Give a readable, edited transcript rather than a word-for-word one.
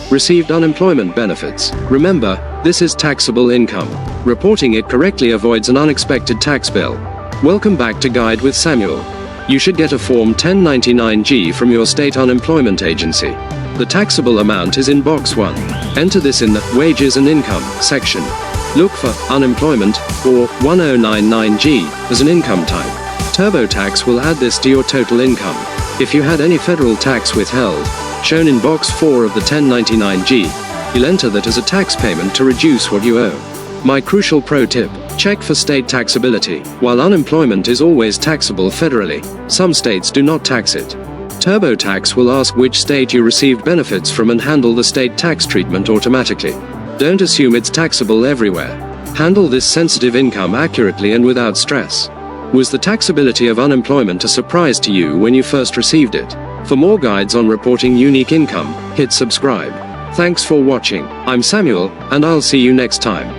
received unemployment benefits. Remember, this is taxable income. Reporting it correctly avoids an unexpected tax bill. Welcome back to Guide with Samuel. You should get a Form 1099-G from your state unemployment agency. The taxable amount is in box 1. Enter this in the Wages and Income section. Look for Unemployment or 1099-G as an income type. TurboTax will add this to your total income. If you had any federal tax withheld, shown in box 4 of the 1099-G, you'll enter that as a tax payment to reduce what you owe. My crucial pro tip: check for state taxability. While unemployment is always taxable federally, some states do not tax it. TurboTax will ask which state you received benefits from and handle the state tax treatment automatically. Don't assume it's taxable everywhere. Handle this sensitive income accurately and without stress. Was the taxability of unemployment a surprise to you when you first received it? For more guides on reporting unique income, hit subscribe. Thanks for watching. I'm Samuel, and I'll see you next time.